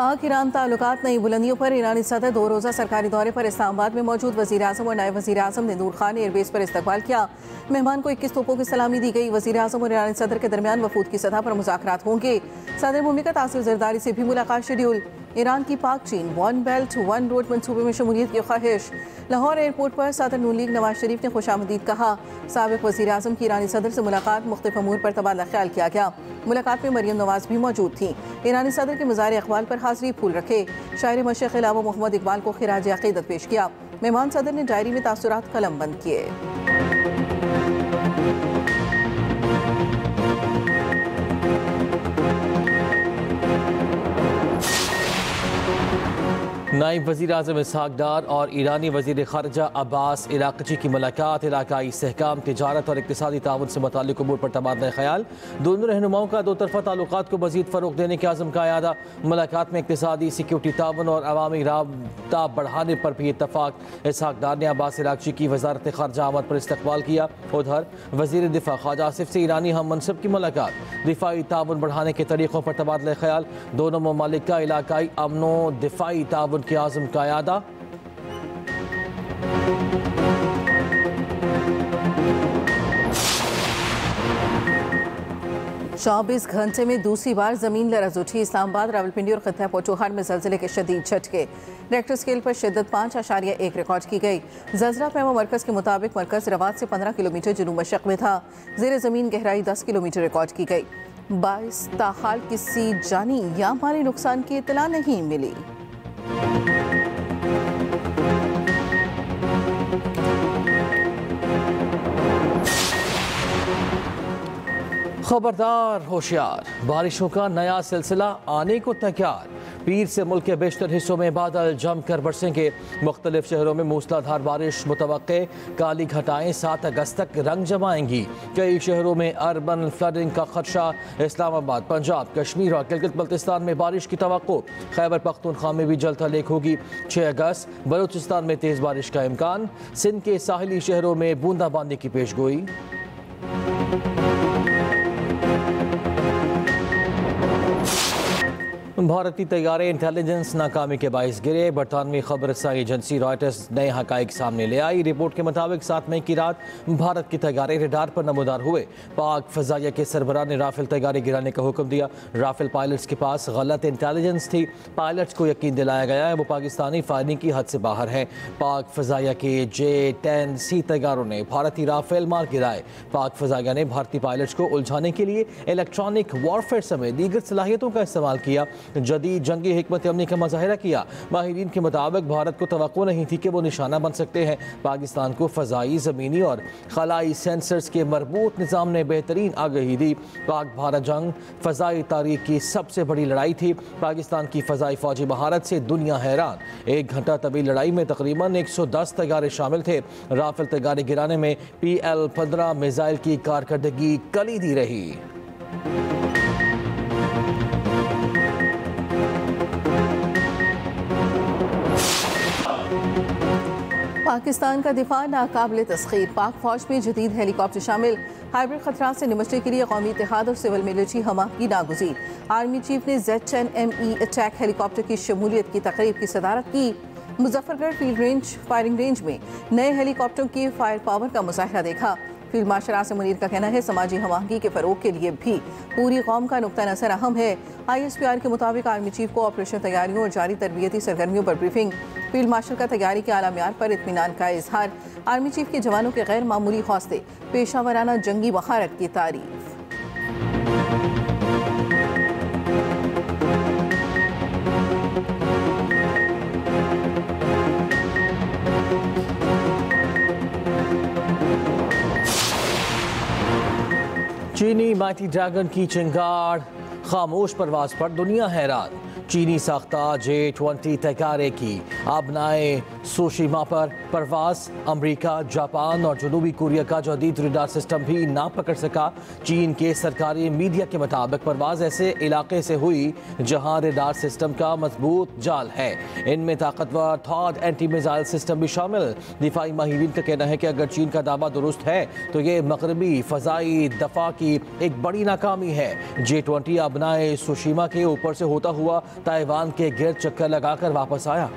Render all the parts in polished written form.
पाक ईरान ताल्लुकात नई बुलंदियों पर। ईरानी सदर 2 रोज़ा सरकारी दौरे पर इस्लामाबाद में मौजूद वज़ीर आज़म और नायब वज़ीर आज़म ने नूर खान एयरबेस पर इस्तकबाल किया। मेहमान को 21 तोपों की सलामी दी गई। वज़ीर आज़म और ईरानी सदर के दरमियान वफूद की सतह पर मुज़ाकरात होंगे। सदर मुमलिकत आसिफ ज़रदारी से भी मुलाकात शेड्यूल। ईरान की पाक चीन 1 बेल्ट 1 रोड मंसूबे में शमूलियत की ख्वाहिश। लाहौर एयरपोर्ट पर सदर नून लीग नवाज शरीफ ने खुशामदीद कहा। साबिक़ वज़ीर आज़म की ईरानी सदर से मुलाकात, मुख्तलिफ अमूर पर तबादला ख्याल किया गया। मुलाकात में मरियम नवाज भी मौजूद थी। ईरानी सदर के मज़ार इक़बाल पर हाज़री फूल रखे। शायर मशरिक़ अलावा मोहम्मद इकबाल को खिराज अक़ीदत पेश किया। मेहमान सदर ने डायरी में तासुरात कलम बंद किए। नायब वज़ीर आज़म इसहाक़ डार और ईरानी वज़ीर ख़ारिजा अब्बास इराक़ची की मुलाकात। इलाक़ाई इस्तेहकाम, तिजारत और इक़्तिसादी ताउन से मुताल्लिक़ उमूर पर तबादला ख़याल। दोनों रहनुमाओं का दो तरफ़ा ताल्लुक़ात को मज़ीद फ़रोग़ देने के आज़म का इरादा। मुलाकात में इक़्तिसादी, सिक्योरिटी ताउन और अवामी राबता बढ़ाने पर भी इत्तफ़ाक़। इसहाक़ डार ने अब्बास इराक़ची की वज़ारत ख़ारिजा आमद पर इस्तक़बाल किया। उधर वज़ीर दिफ़ा ख्वाजा आसिफ से ईरानी हम मनसब की मुलाकात। दिफ़ाई ताउन बढ़ाने के तरीक़ों पर तबादला ख़याल। दोनों ममालिक का इलाक़ाई अमनो दिफ़ाई ताउन के आज़म का इरादा। 24 घंटे में दूसरी बार जमीन लरज़ उठी। इस्लामाबाद, रावलपिंडी और खत्ता पोचोहार में ज़लज़ले के शदीद झटके। रेक्टर स्केल पर शिद्दत 5.1 रिकॉर्ड की गई। ज़लज़ला पैमा मरकज़ के मुताबिक मरकज़ रवात से 15 किलोमीटर जनूब मशरक़ में था। ज़ेर ज़मीन गहराई 10 किलोमीटर रिकॉर्ड की गई। बाइस ताहाल किसी जानी या माली नुकसान की इत्तला नहीं मिली। खबरदार, होशियार, बारिशों का नया सिलसिला आने को तैयार। पीर से मुल्क के बेशतर हिस्सों में बादल जमकर बरसेंगे। मुख्तलिफ शहरों में मूसलाधार बारिश मुतवक्के। काली घटाएं 7 अगस्त तक रंग जमाएंगी। कई शहरों में अर्बन फ्लडिंग का खदशा। इस्लामाबाद, पंजाब, कश्मीर और गिलगित बल्तिस्तान में बारिश की तवक्को। खैबर पख्तूनख्वा में भी जल थलेक होगी। 6 अगस्त बलूचिस्तान में तेज़ बारिश का इम्कान। सिंध के साहिली शहरों में बूंदाबांदी की पेशगोई। भारतीय तैयारे इंटेलिजेंस नाकामी के बाइस गिरे। बरतानवी खबर रसाई एजेंसी रॉयटर्स नए हकाइक सामने ले आई। रिपोर्ट के मुताबिक 7 मई की रात भारत के तैयारे रडार पर नमूदार हुए। पाक फजाइया के सरबराह ने राफेल तैयारे गिराने का हुक्म दिया। राफेल पायलट्स के पास गलत इंटेलिजेंस थी। पायलट्स को यकीन दिलाया गया है वो पाकिस्तानी फायरिंग की हद से बाहर है। पाक फजाइया के J-10C तैयारों ने भारतीय राफेल मार गिराए। पाक फजाइया ने भारतीय पायलट्स को उलझाने के लिए इलेक्ट्रॉनिक वॉरफेयर समेत दीगर सलाहियतों का इस्तेमाल किया। जदीद जंगी हिकमत अमली का मुजाहिरा किया। माहिरीन के मुताबिक भारत को तवक्को नहीं थी कि वो निशाना बन सकते हैं। पाकिस्तान को फ़ज़ाई, ज़मीनी और खलाई सेंसर्स के मरबूत निज़ाम ने बेहतरीन आगही दी। पाक भारत जंग फ़ज़ाई तारीख की सबसे बड़ी लड़ाई थी। पाकिस्तान की फ़ज़ाई फ़ौजी महारत से दुनिया हैरान। 1 घंटा तवील लड़ाई में तकरीबन 110 तैयारे शामिल थे। राफेल तैयारे गिराने में PL-15 मिसाइल की कारकर्दगी कलीदी रही। पाकिस्तान का दिफा नाकाबिल तस्खीर। पाक फौज में जदीद हेलीकॉप्टर शामिल। हाइब्रिड खतरात से निपटने के लिए कौमी इत्तेहाद और सिविल मिलिट्री हमाकी नागुज़ीर। आर्मी चीफ ने Z-10ME अटैक हेलीकॉप्टर की शमूलियत की तकरीब की सदारत की। Muzaffargarh field range firing range में नए हेलीकॉप्टरों की फायर पावर का मुजाहिरा देखा। फील्ड मार्शल आसिम मुनीर का कहना है समाजी हमाहंगी के फ़रोग के लिए भी पूरी कौम का नुक्ता नज़र अहम है। ISPR के मुताबिक आर्मी चीफ को ऑपरेशन तैयारियों और जारी तरबियती सरगर्मियों पर ब्रीफिंग। फील्ड मार्शल का तैयारी के आला म्यार पर इत्मीनान का इजहार। आर्मी चीफ के जवानों के गैर मामूली हौसले, पेशावराना जंगी महारत की तारीफ। चीनी माइटी ड्रैगन की चिंगार, खामोश परवाज पर दुनिया हैरान। चीनी साख्ता J-20 तैयारे की आबनाए सुशीमा पर परवाज। अमरीका, जापान और जनूबी कोरिया का जदीद रडार सिस्टम भी ना पकड़ सका। चीन के सरकारी मीडिया के मुताबिक परवाज ऐसे इलाके से हुई जहां रडार सिस्टम का मजबूत जाल है। इनमें ताकतवर थॉड एंटी मिसाइल सिस्टम भी शामिल। दिफाई माहिरीन का कहना है कि अगर चीन का दावा दुरुस्त है तो ये मगरबी फ़ज़ाई दफा की एक बड़ी नाकामी है। J-20 आबनाए सुशीमा के ऊपर से होता हुआ ताइवान के गिर्द चक्कर लगाकर वापस आया।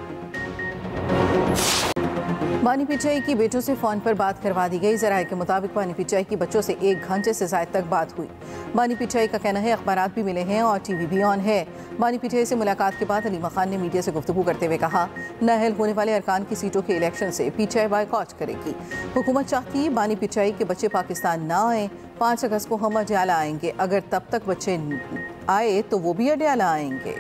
बानी पीटीआई की बेटों से फोन पर बात करवा दी गई। जराये के मुताबिक बानी पीटीआई की बच्चों से 1 घंटे से ज्यादा तक बात हुई। बानी पीटीआई का कहना है अखबारात भी मिले हैं और टीवी भी ऑन है। बानी पीटीआई से मुलाकात के बाद अलीमा खान ने मीडिया से गुफ्तगू करते हुए कहा, नाअहल होने वाले अरकान की सीटों के इलेक्शन से पीटीआई बायकॉट करेगी। हुकूमत चाहती है बानी पीटीआई के बच्चे पाकिस्तान ना आए। 5 अगस्त को हम अडयाला आएंगे। अगर तब तक बच्चे आए तो वो भी अडयाला आएंगे।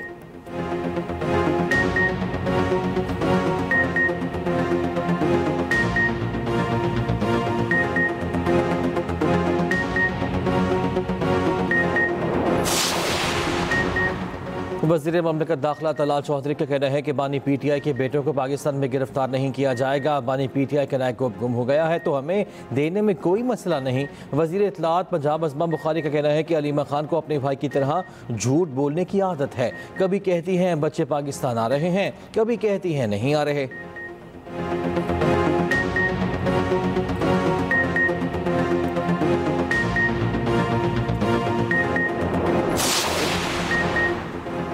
वज़ीर ममलकत दाखिला तलाल चौधरी का कहना है कि बानी पीटीआई के बेटों को पाकिस्तान में गिरफ्तार नहीं किया जाएगा। बानी पीटीआई का नायक गुम हो गया है तो हमें देने में कोई मसला नहीं। वज़ीर इत्तलात पंजाब अज़मा बुखारी का कहना है कि अलीमा खान को अपने भाई की तरह झूठ बोलने की आदत है। कभी कहती हैं बच्चे पाकिस्तान आ रहे हैं, कभी कहती हैं नहीं आ रहे।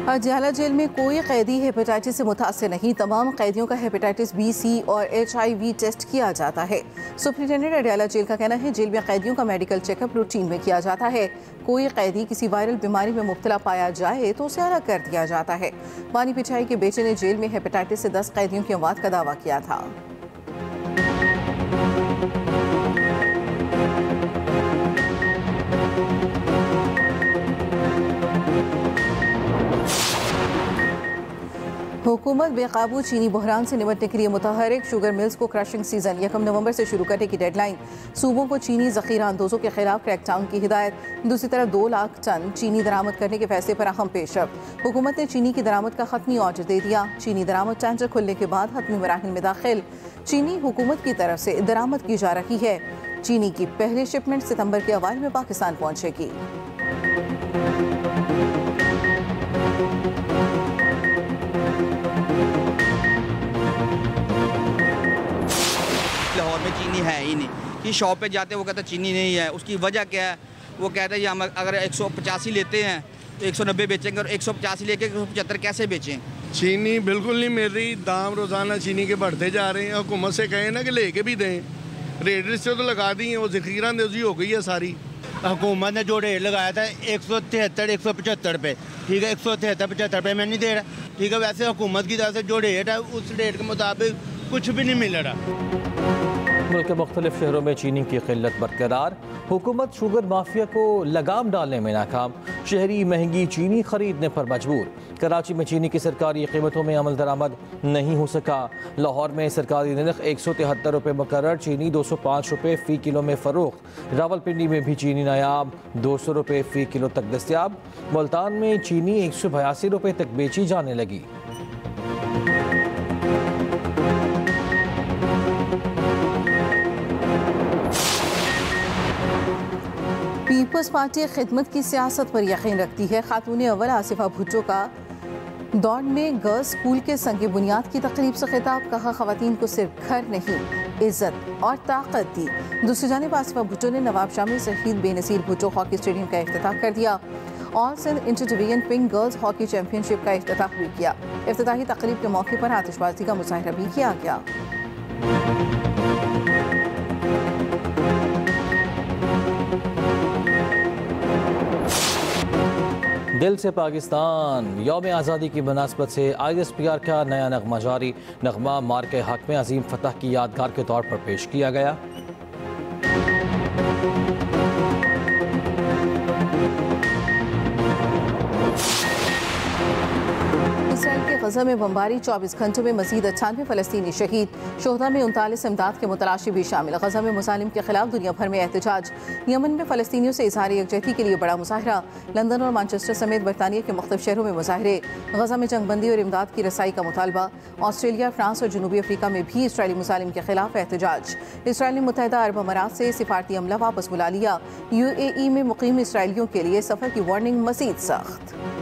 अडयाला जेल में कोई कैदी हेपेटाइटिस से मुतासर नहीं। तमाम कैदियों का हेपेटाइटिस बी, सी और HIV टेस्ट किया जाता है। सुप्रिंटेंडेंट अडयाला जेल का कहना है जेल में कैदियों का मेडिकल चेकअप रूटीन में किया जाता है। कोई कैदी किसी वायरल बीमारी में मुब्तला पाया जाए तो उसे अलग कर दिया जाता है। बानी पीटीआई के बेटे ने जेल में हेपेटाइटिस से 10 कैदियों की मौत का दावा किया था। हुकूमत बेकाबू चीनी बहरान से निपटने के लिए मुतहरिक। शुगर मिल्स को क्रशिंग सीजन 1 नवंबर से शुरू करने की डेडलाइन। सूबों को चीनी ज़ख़ीरा अंदोज़ों के खिलाफ क्रैकडाउन की हिदायत। दूसरी तरफ 2 लाख टन चीनी दरामद करने के फैसले पर अहम पेशरफ्त। हुकूमत ने चीनी की दरामद का खत्मी ऑर्डर दे दिया। चीनी दरामद टेंडर खुलने के बाद हतमी मराहिल में दाखिल। चीनी हुकूमत की तरफ से दरामद की जा रही है। चीनी की पहली शिपमेंट सितंबर के अवाइल में पाकिस्तान पहुंचेगी। लाहौर में चीनी है ही नहीं कि शॉप पे जाते वो कहता चीनी नहीं है। उसकी वजह क्या है? वो कहते हैं हम अगर 185 लेते हैं तो 190 बेचेंगे और 185 लेके 175 कैसे बेचें? चीनी बिल्कुल नहीं मिल रही। दाम रोज़ाना चीनी के बढ़ते जा रहे हैं। हुकूमत से कहें ना कि लेके भी दें। रेट से तो लगा दी है, वो ज़ख़ीरा अंदोज़ी हो गई है सारी। हुकूमत ने जो रेट लगाया था 173 175 पे, ठीक है 173 75 पे मैं नहीं दे रहा, ठीक है। वैसे हुकूमत की तरफ से जो रेट है उस रेट के मुताबिक कुछ भी नहीं मिल रहा। मुल्क के मुख्तलिफ शहरों में चीनी की किल्लत बरकरार। हुकूमत शुगर माफिया को लगाम डालने में नाकाम। शहरी महंगी चीनी खरीदने पर मजबूर। कराची में चीनी की सरकारी कीमतों में अमल दरामद नहीं हो सका। लाहौर में सरकारी नर्ख 173 रुपये मुकर्रर, चीनी 205 रुपये फ़ी किलो में फ़रोख्त। रावलपिंडी में भी चीनी नायाब 200 रुपये फ़ी किलो तक दस्तियाब। मुल्तान में चीनी 182 रुपये तक बेची जाने लगी। पीपल्स पार्टी खिदमत की सियासत पर यकीन रखती है। खातून अव्वल आसिफा भुट्टो का दौड़ में गर्ल्स स्कूल के संग बुनियाद की तकरीब से खिताब। कहा खवातीन को सिर्फ घर नहीं इज्जत और ताकत दी। दूसरी जानिब आसिफा भुट्टो ने नवाब शाह में शहीद बेनज़ीर भुट्टो हॉकी स्टेडियम का इफ्तिताह कर दिया। All Sindh inter division pink girls hockey championship का इफ्तिताह भी किया। इफ्तिताही तकरीब के मौके पर आतिशबाजी का मुजाहरा भी किया गया। दिल से पाकिस्तान यौम आज़ादी की मुनासबत से ISPR का नया नगमा जारी। नगमा मार के हक में अजीम फतह की यादगार के तौर पर पेश किया गया। इसराइल के गजा में बमबारी, 24 घंटों में मजीद 98 फ़लस्तीनी शहीद। शोहदा में 39 इमदाद के मुतलाशी भी शामिल। गजा में मुजालिम के खिलाफ दुनिया भर में एहतजाज। यमन में फ़लस्तीनियों से इज़हार यकजहती के लिए बड़ा मुजाहरा। लंदन और मैनचेस्टर समेत बरतानिया के मुख्तलिफ शहरों में मुजाहरे। गजा में जंगबंदी और इमदाद की रसाई का मुतालबा। ऑस्ट्रेलिया, फ्रांस और जनूबी अफ्रीका में भी इसराइली मुजालिम के खिलाफ एहतजाज। इसराइल ने मुत्तहिदा अरब अमारात से सिफारती अमला वापस बुला लिया। UAE में मुकीम इसराइलियों के लिए सफ़र की वार्निंग मज़ीद सख्त।